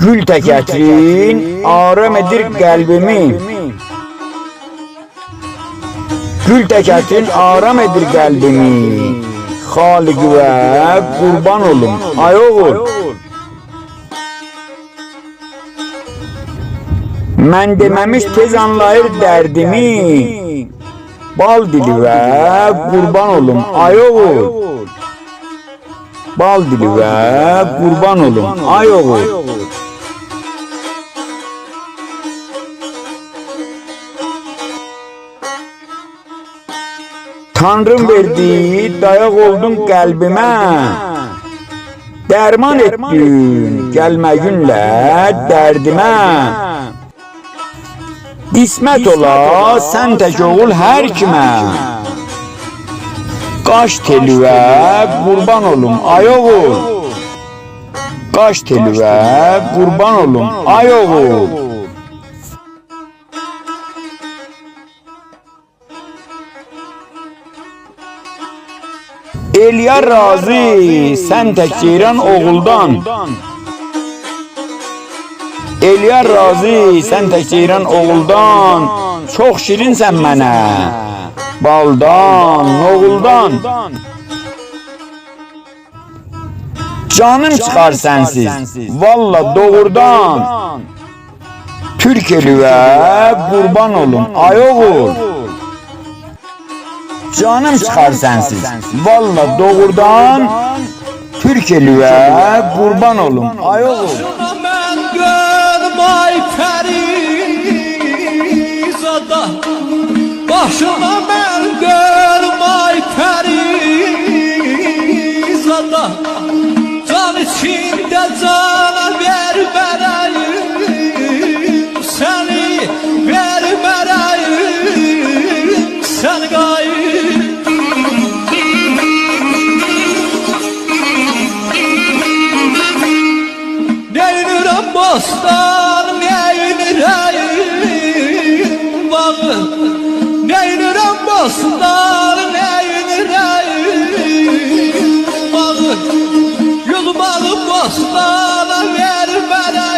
Gül təkətrin aram edir qəlbimi. Gül təkətrin aram edir qəlbimi. Xaliqə qurban olum ay oğul. Mən deməmiş tez anlayır dərdimi. Bal dili və qurban olum ay oğul. Bal dili və qurban olum ay oğul. Tanrım verdi, dayaq oldun qəlbimə. Dərman etdin, gəlməyinlə dərdimə. İsmət ola, sən tək oğul hər kimə. Qaş telivə, qurban olum ay oğul. Qaş telivə, qurban olum ay oğul. Eliyar razı, sən tək ceyran oğuldan. Eliyar razı, sən tək ceyran oğuldan. Çox şirinsən mənə, baldan, oğuldan. Canım çıxar sənsiz, valla doğurdan. Türk elivə, qurban olum ay oğul. Canım çıxar sənsiz, valla doğurdan. Türk elivə, qurban olum ay oğul. Mən görmay Pərizada, başıma mən görmay Pərizada. Can içində cana vermərəyim, səni vermərəyim, sən qayım. Neynirəm bostan, neynirəm bağı. Neynirəm bostan, neynirəm bağı. Yılmalı bostana vermərəm.